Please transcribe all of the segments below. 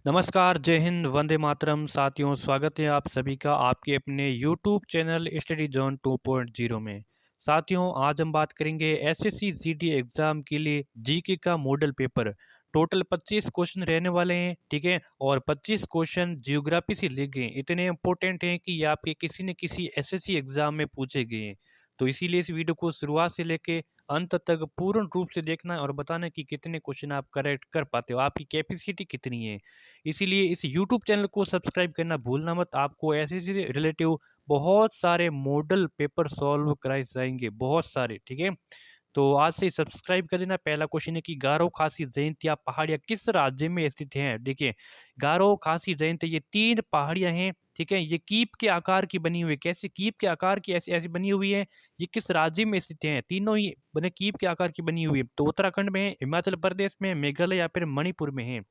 नमस्कार, जय हिंद, वंदे मातरम साथियों, स्वागत है आप सभी का आपके अपने यूट्यूब चैनल स्टडी जोन 2.0 में। साथियों, आज हम बात करेंगे एसएससी जीडी एग्जाम के लिए जीके का मॉडल पेपर। टोटल 25 क्वेश्चन रहने वाले हैं, ठीक है। और 25 क्वेश्चन जियोग्राफी से लिए गए हैं। इतने इंपॉर्टेंट हैं कि ये आपके किसी न किसी एसएससी एग्जाम में पूछे गए हैं। तो इसीलिए इस वीडियो को शुरुआत से लेके अंत तक पूर्ण रूप से देखना है और बताना कि कितने क्वेश्चन आप करेक्ट कर पाते हो, आपकी कैपेसिटी कितनी है। इसीलिए इस यूट्यूब चैनल को सब्सक्राइब करना भूलना मत। आपको ऐसे से रिलेटिव बहुत सारे मॉडल पेपर सॉल्व कराए जाएंगे, बहुत सारे, ठीक है। तो आज से सब्सक्राइब कर देना। पहला क्वेश्चन है कि गारो खासी जयंतिया पहाड़ियाँ किस राज्य में स्थित हैं। देखिए, गारो खासी जयंती ये 3 पहाड़ियाँ हैं, ठीक है। ये कीप के आकार की बनी हुई है। कैसे कीप के आकार की ऐसी ऐसी बनी हुई है? ये किस राज्य में स्थित हैं? तीनों ही बने कीप के आकार की बनी हुई है। तो उत्तराखंड में है, हिमाचल प्रदेश में, मेघालय या फिर मणिपुर में है।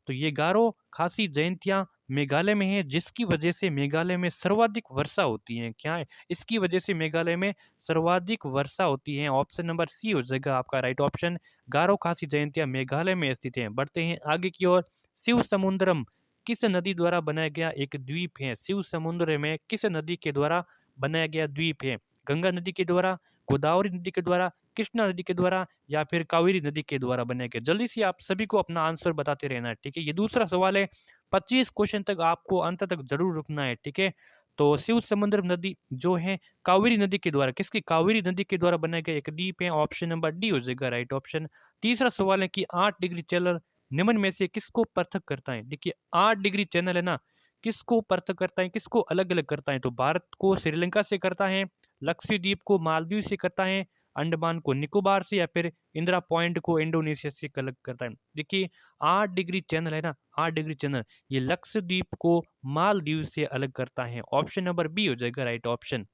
तो ये गारो खासी जयंतियाँ मेघालय में है, जिसकी वजह से मेघालय में सर्वाधिक वर्षा होती है। क्या है? इसकी वजह से मेघालय में सर्वाधिक वर्षा होती है। ऑप्शन नंबर सी हो जाएगा आपका राइट ऑप्शन। गारो खासी जयंतियाँ मेघालय में स्थित हैं। बढ़ते हैं आगे की ओर। शिव समुद्रम किस नदी द्वारा बनाया गया एक द्वीप है? शिव समुद्र में किस नदी के द्वारा बनाया गया द्वीप है? गंगा नदी के द्वारा, गोदावरी नदी के द्वारा, कृष्णा नदी के द्वारा या फिर कावेरी नदी के द्वारा बनाया गया। जल्दी से आप सभी को अपना आंसर बताते रहना है, ठीक है। ये दूसरा सवाल है। 25 क्वेश्चन तक आपको अंत तक जरूर रुकना है, ठीक है। तो शिव समुद्र नदी जो है कावेरी नदी के द्वारा, किसकी? कावेरी नदी के द्वारा बनाया गया एक द्वीप है। ऑप्शन नंबर डी हो जाएगा राइट ऑप्शन। तीसरा सवाल है कि 8 डिग्री चैनल निम्न में से किसको पृथक करता है? देखिए, 8 डिग्री चैनल है ना, किसको पृथक करता है, किसको अलग अलग करता है? तो भारत को श्रीलंका से करता है, लक्षद्वीप को मालदीव से करता है, अंडमान को निकोबार से, या फिर इंदिरा पॉइंट को इंडोनेशिया से अलग करता है। देखिए, 8 डिग्री चैनल है ना, 8 डिग्री चैनल ये लक्षद्वीप को मालदीव से अलग करता है। ऑप्शन नंबर बी हो जाएगा राइट ऑप्शन।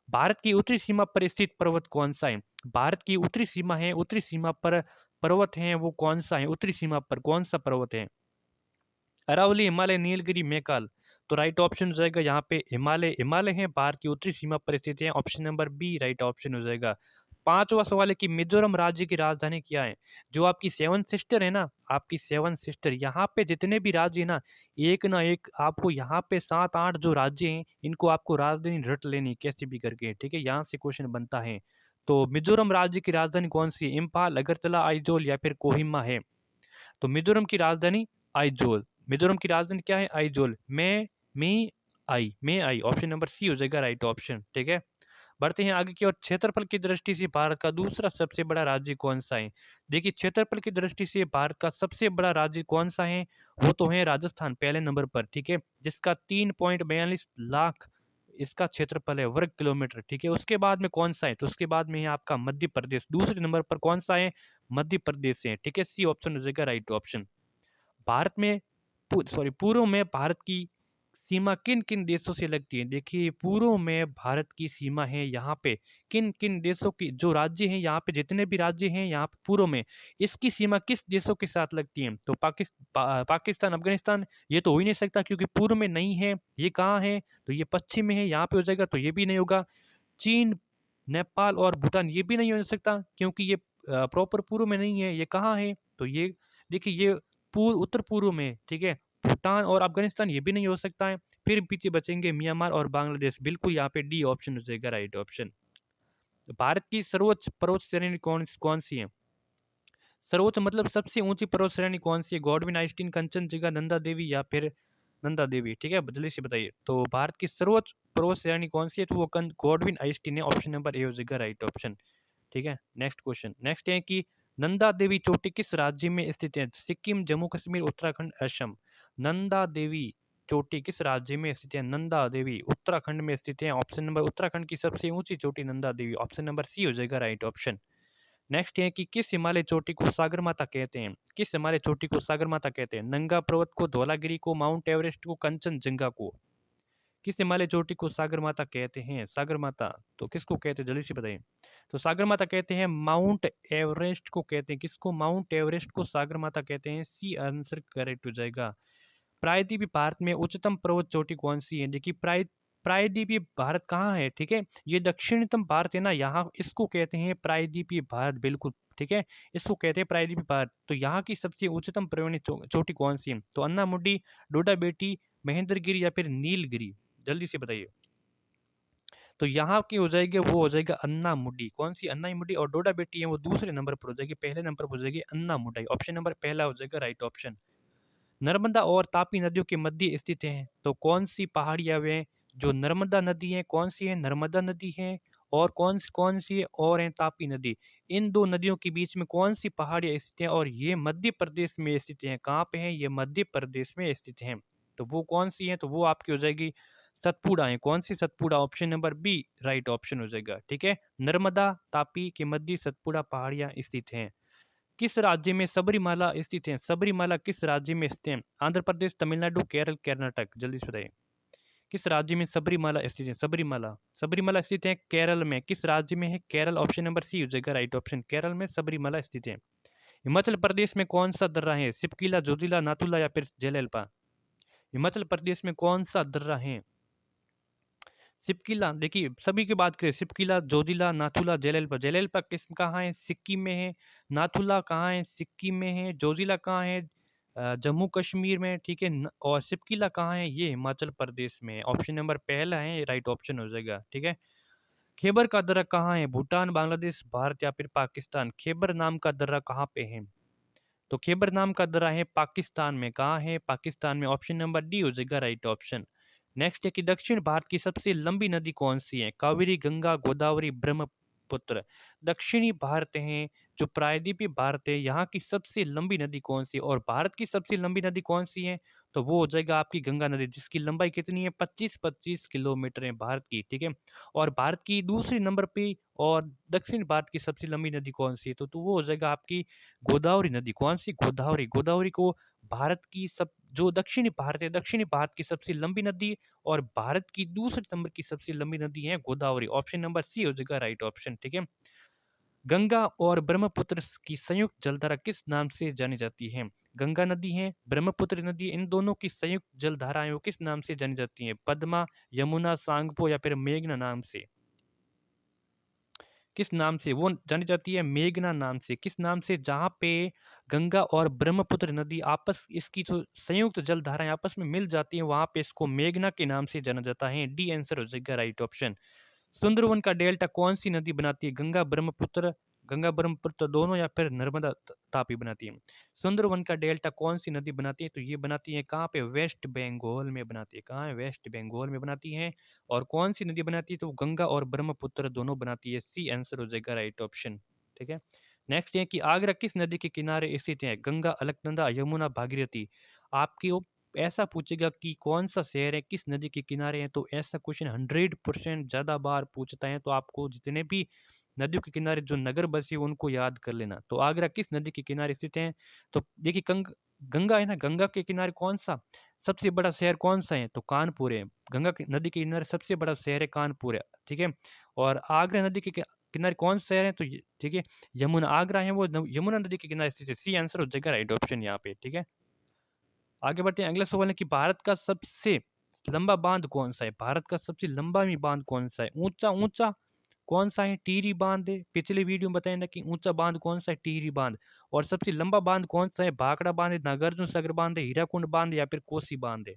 भारत की उत्तरी सीमा पर स्थित पर्वत कौन सा है? भारत की उत्तरी सीमा है, उत्तरी सीमा पर पर्वत है, वो कौन सा है? उत्तरी सीमा पर कौन सा पर्वत है? अरावली, हिमालय, नीलगिरी, मैकाल। तो राइट ऑप्शन हो जाएगा यहाँ पे हिमालय। हिमालय है, भारत की उत्तरी सीमा पर स्थित है। Option number B right option हो जाएगा। पांचवा सवाल है कि मिजोरम राज्य की राजधानी क्या है? जो आपकी सेवन सिस्टर है ना, आपकी सेवन सिस्टर, यहाँ पे जितने भी राज्य है ना एक आपको यहाँ पे 7-8 जो राज्य हैं, इनको आपको राजधानी रट लेनी कैसे भी करके, ठीक है। यहाँ से क्वेश्चन बनता है। तो मिजोरम राज्य की राजधानी कौन सी है? इम्फाल, अगरतला, आइजोल या फिर कोहिमा है? तो मिजोरम की राजधानी आइजोल। मिजोरम की राजधानी क्या है? आइजोल। में आई ऑप्शन नंबर सी हो जाएगा राइट ऑप्शन, ठीक है। बढ़ते हैं आगे की ओर। क्षेत्रफल की दृष्टि से भारत का दूसरा सबसे बड़ा राज्य कौन सा है? देखिए, क्षेत्रफल की दृष्टि से भारत का सबसे बड़ा राज्य कौन सा है? वो तो है राजस्थान, पहले नंबर पर, ठीक है, जिसका 3.42 लाख इसका क्षेत्रफल है वर्ग किलोमीटर, ठीक है। उसके बाद में कौन सा है? तो उसके बाद में है आपका मध्य प्रदेश। दूसरे नंबर पर कौन सा है? मध्य प्रदेश है, ठीक है। सी ऑप्शन हो जाएगा राइट ऑप्शन। भारत में पूर्व में भारत की सीमा किन किन देशों से लगती है? देखिए, पूर्व में भारत की सीमा है यहाँ पे किन किन देशों की, जो राज्य हैं यहाँ पे, जितने भी राज्य हैं यहाँ पे पूर्व में, इसकी सीमा किस देशों के साथ लगती है? तो पाकिस्तान, अफगानिस्तान, ये तो हो ही नहीं सकता क्योंकि पूर्व में नहीं है। ये कहाँ है? तो ये पश्चिम में है, यहाँ पे हो जाएगा, तो ये भी नहीं होगा। चीन, नेपाल और भूटान, ये भी नहीं हो सकता क्योंकि ये प्रॉपर पूर्व में नहीं है। ये कहाँ है? तो ये देखिए, ये उत्तर पूर्व में है, ठीक है। भूटान और अफगानिस्तान ये भी नहीं हो सकता है। फिर पीछे बचेंगे म्यांमार और बांग्लादेश। बिल्कुल यहाँ पे डी ऑप्शन हो जाएगा राइट ऑप्शन। भारत की सर्वोच्च पर्वत श्रेणी कौन कौन सी है? सर्वोच्च मतलब सबसे ऊंची पर्वत श्रेणी कौन सी है? गॉडविन आइस्टीन, कंचनजंगा, नंदा देवी या फिर नंदा देवी, ठीक है। जल्दी से बताइए। तो भारत की सर्वोच्च पर्वत श्रेणी कौन सी है? तो वो गॉडविन आइस्टीन है। ऑप्शन नंबर ए हो जाएगा राइट ऑप्शन, ठीक है। नेक्स्ट क्वेश्चन, नेक्स्ट है कि नंदा देवी चोटी किस राज्य में स्थित है? सिक्किम, जम्मू कश्मीर, उत्तराखंड, असम। नंदा देवी चोटी किस राज्य में स्थित है? नंदा देवी उत्तराखंड में स्थित है। ऑप्शन नंबर, उत्तराखंड की सबसे ऊंची चोटी Nanda Devi. Option number C हो जाएगा राइट ऑप्शन। नेक्स्ट है कि किस हिमालय चोटी को सागर माता कहते हैं? किस हिमालय चोटी को सागर माता कहते हैं? नंगा पर्वत को, धौलागिरी को, माउंट एवरेस्ट को, कंचनजंगा को। किस हिमालय चोटी को सागर माता कहते हैं? सागर माता तो किसको कहते हैं? जल्दी से बताइए। तो सागर माता कहते हैं माउंट एवरेस्ट को कहते हैं। किसको? माउंट एवरेस्ट को सागर माता कहते हैं। सी आंसर करेक्ट हो जाएगा। प्रायद्वीपीय भारत में उच्चतम पर्वत चोटी कौन सी है? देखिए, प्रायद्वीपीय भारत कहाँ है, ठीक है। ये दक्षिणतम भारत है ना, यहाँ इसको कहते हैं प्रायद्वीपीय भारत, बिल्कुल। ठीक है, इसको कहते हैं प्रायद्वीपीय पहाड़। तो यहाँ की सबसे उच्चतम पर्वतीय चोटी कौन सी है? तो अन्ना मुड्डी, डोडा बेटी, महेंद्रगिरी या फिर नीलगिरी, जल्दी से बताइए। तो यहाँ की हो जाएगी, वो हो जाएगा अन्ना मुड्डी। कौन सी? अन्ना मुड्डी। और डोडा बेटी है वो दूसरे नंबर पर हो जाएगी, पहले नंबर पर हो जाएगी अन्ना मुड्डाई। ऑप्शन नंबर पहला हो जाएगा राइट ऑप्शन। नर्मदा और तापी नदियों के मध्य स्थित है, तो कौन सी पहाड़ियां वे जो नर्मदा नदी है? कौन सी है? नर्मदा नदी है। और कौन सी है? और है तापी नदी। इन दो नदियों के बीच में कौन सी पहाड़ियां स्थित है? और ये मध्य प्रदेश में स्थित है। कहाँ पे है? ये मध्य प्रदेश में स्थित है। तो वो कौन सी है? तो वो आपकी हो जाएगी सतपुड़ा है। कौन सी? Satpura. Option number B right option हो जाएगा। ठीक है, नर्मदा तापी के मध्य सतपुड़ा पहाड़ियां स्थित हैं। किस राज्य में सबरीमाला स्थित है? सबरीमाला किस राज्य में स्थित है? आंध्र प्रदेश, तमिलनाडु, केरल, कर्नाटक, जल्दी से बताइए। किस राज्य में सबरीमाला स्थित है? सबरीमाला, सबरीमाला स्थित है केरल में। किस राज्य में है? केरल। ऑप्शन नंबर सी हो जाएगा राइट ऑप्शन। केरल में सबरीमाला स्थित है। हिमाचल प्रदेश में कौन सा दर्रा है? सिपकिला, जोजिला, नाथुला या फिर जेलेलपा? हिमाचल प्रदेश में कौन सा दर्रा है? सिपकिला, देखिए सभी की बात करें, सिपकिला, जोजिला, नाथुला, जेलेलपा। जेलेलपा किस कहाँ है? सिक्किम में है। नाथुला कहाँ है? सिक्किम में है। जोजिला कहाँ है? जम्मू कश्मीर में। ठीक है, और सिपकिला कहाँ है? ये हिमाचल प्रदेश में है। ऑप्शन नंबर पहला है राइट ऑप्शन हो जाएगा। ठीक है, खैबर का दर्रा कहाँ है? भूटान, बांग्लादेश, भारत या फिर पाकिस्तान? खैबर नाम का दर्रा कहाँ पे है? तो खैबर नाम का दर्रा है पाकिस्तान में। कहाँ है? पाकिस्तान में। ऑप्शन नंबर डी हो जाएगा राइट ऑप्शन। नेक्स्ट है कि दक्षिण भारत की सबसे लंबी नदी कौन सी है? कावेरी, गंगा, गोदावरी, ब्रह्मपुत्र। दक्षिणी भारत है जो प्रायद्वीपीय भारत है, यहाँ की सबसे लंबी नदी कौन सी है? और भारत की सबसे लंबी नदी कौन सी है? तो वो हो जाएगा आपकी गंगा नदी, जिसकी लंबाई कितनी है? 25 किलोमीटर है भारत की। ठीक है, और भारत की दूसरी नंबर पे और दक्षिण भारत की सबसे लंबी नदी कौन सी है? तो वो हो जाएगा आपकी गोदावरी नदी। कौन सी? गोदावरी। गोदावरी को भारत की सब जो दक्षिणी भारत है, दक्षिणी भारत की सबसे लंबी नदी और भारत की दूसरे नंबर की सबसे लंबी नदी है गोदावरी। ऑप्शन नंबर सी हो जाएगा राइट ऑप्शन। ठीक है, गंगा और ब्रह्मपुत्र की संयुक्त जलधारा किस नाम से जानी जाती है? गंगा नदी है, ब्रह्मपुत्र नदी, इन दोनों की संयुक्त जलधाराएं वो किस नाम से जानी जाती हैं? पद्मा, यमुना, सांगपो या फिर मेघना नाम से? किस नाम से वो जानी जाती है? मेघना नाम से। किस नाम से? जहाँ पे गंगा और ब्रह्मपुत्र नदी आपस इसकी जो संयुक्त जल धाराएं आपस में मिल जाती हैं, वहां पे इसको मेघना के नाम से जाना जाता है। डी आंसर हो जाएगा राइट ऑप्शन। सुंदरवन का डेल्टा कौन सी नदी बनाती है? गंगा ब्रह्मपुत्र दोनों या फिर नर्मदा तापी बनाती है? सुंदरवन का डेल्टा कौन सी नदी बनाती है? तो ये बनाती है कहाँ पे? वेस्ट बंगाल में बनाती है। कहाँ है? वेस्ट बंगाल में बनाती है। और कौन सी नदी बनाती है? तो गंगा और ब्रह्मपुत्र दोनों बनाती है। सी आंसर हो जाएगा राइट ऑप्शन। ठीक है, नेक्स्ट है कि आगरा किस नदी के किनारे स्थित है? गंगा, अलकनंदा, यमुना, भागीरथी। आपकी ऐसा पूछेगा कि कौन सा शहर है किस नदी के किनारे है, तो ऐसा क्वेश्चन 100% ज़्यादा बार पूछता है। तो आपको जितने भी नदियों के किनारे जो नगर बसे उनको याद कर लेना। तो आगरा किस नदी के किनारे स्थित है? तो देखिए गंगा है ना, गंगा के किनारे कौन सा सबसे बड़ा शहर कौन सा है? तो कानपुर है। गंगा की नदी के किनारे सबसे बड़ा शहर है कानपुर है। ठीक है, और आगरा नदी के किनारे कौन सा शहर है? तो ठीक है, यमुना। आगरा है वो यमुना नदी के किनारे स्थित है। सी आंसर हो जाएगा राइट ऑप्शन यहाँ पे। ठीक है, आगे बढ़ते हैं। अगला सवाल है कि भारत का सबसे लंबा बांध कौन सा है? भारत का सबसे लंबा भी बांध कौन सा है? ऊंचा ऊंचा कौन सा है? टिहरी बांध है। पिछले वीडियो में बताया ना कि ऊंचा बांध कौन सा है? टिहरी बांध। और सबसे लंबा बांध कौन सा है? भाखड़ा बांध है, नागार्जुन सागर बांध है, हीराकुंड बांध या फिर कोसी बांध है?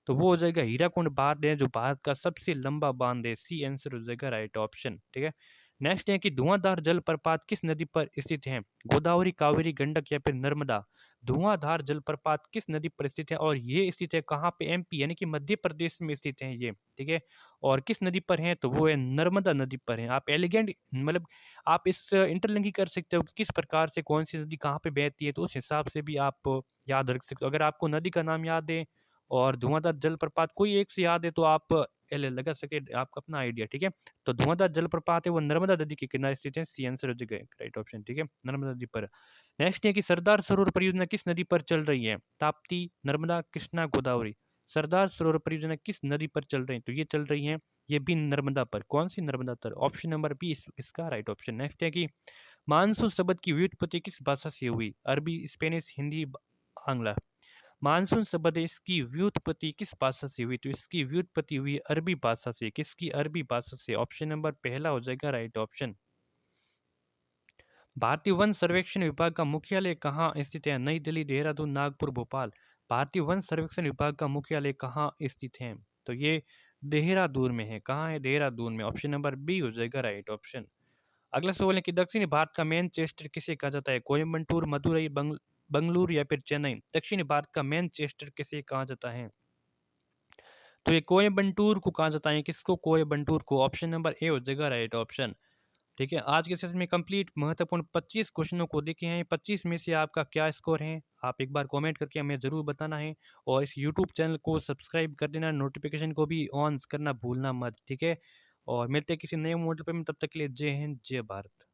तो वो हो जाएगा हीराकुंड बांध है जो भारत का सबसे लंबा बांध है। सी आंसर हो जाएगा राइट ऑप्शन। ठीक है, नेक्स्ट है कि धुआंधार जलप्रपात किस नदी पर स्थित है? गोदावरी, कावेरी, गंडक या फिर नर्मदा? धुआंधार जलप्रपात किस नदी पर स्थित है और ये स्थित है कहाँ पे? एमपी यानी कि मध्य प्रदेश में स्थित है ये। ठीक है, और किस नदी पर है? तो वो है नर्मदा नदी पर है। आप एलिगेंट मतलब आप इस इंटरलिंक कर सकते हो कि किस प्रकार से कौन सी नदी कहाँ पे बहती है, तो उस हिसाब से भी आप याद रख सकते हो। अगर आपको नदी का नाम याद है और धुआंधार जलप्रपात कोई एक से याद है तो आप एल लगा सके, आपका अपना आइडिया। ठीक है, तो धुआंधार जलप्रपात है वो नर्मदा नदी के किनारे स्थित है। सी आंसर हो जाएगा राइट ऑप्शन। ठीक है, नर्मदा नदी पर। नेक्स्ट है कि सरदार सरोवर परियोजना किस नदी पर चल रही है? ताप्ती, नर्मदा, कृष्णा, गोदावरी? सरदार सरोवर परियोजना किस नदी पर चल रही है? तो ये चल रही है ये भी नर्मदा पर। कौन सी? नर्मदा पर। ऑप्शन नंबर बी इसका राइट ऑप्शन। नेक्स्ट है कि मानसून शब्द की व्युत्पत्ति किस भाषा से हुई? अरबी, स्पेनिश, हिंदी, आंग्ला? मानसून शब्द है इसकी व्युत्पत्ति किस भाषा से हुई? तो इसकी व्युत्पत्ति हुई अरबी भाषा से। किसकी? अरबी भाषा से। ऑप्शन नंबर पहला हो जाएगा राइट ऑप्शन। भारतीय वन सर्वेक्षण विभाग का मुख्यालय कहाँ स्थित है? नई दिल्ली, देहरादून, नागपुर, भोपाल। भारतीय वन सर्वेक्षण विभाग का मुख्यालय कहाँ स्थित है? तो ये देहरादून में है। कहाँ है? देहरादून में। ऑप्शन नंबर बी हो जाएगा राइट ऑप्शन। अगला सवाल है कि दक्षिणी भारत का मैनचेस्टर किसे कहा जाता है? कोयम्बटूर, मदुरई, बंगलुरु या फिर चेन्नई? दक्षिणी भारत का मैनचेस्टर किसे कहा जाता है? तो ये कोयम्बटूर को कहा जाता है। किसको? कोयम्बटूर को। ऑप्शन नंबर ए हो जाएगा राइट ऑप्शन। ठीक है, आज के सेशन में कंप्लीट महत्वपूर्ण 25 क्वेश्चनों को देखे हैं। 25 में से आपका क्या स्कोर है? आप एक बार कमेंट करके हमें ज़रूर बताना है। और इस यूट्यूब चैनल को सब्सक्राइब कर देना, नोटिफिकेशन को भी ऑन करना भूलना मत। ठीक है, और मिलते हैं किसी नए मॉडल पर। तब तक के लिए जय हिंद, जय भारत।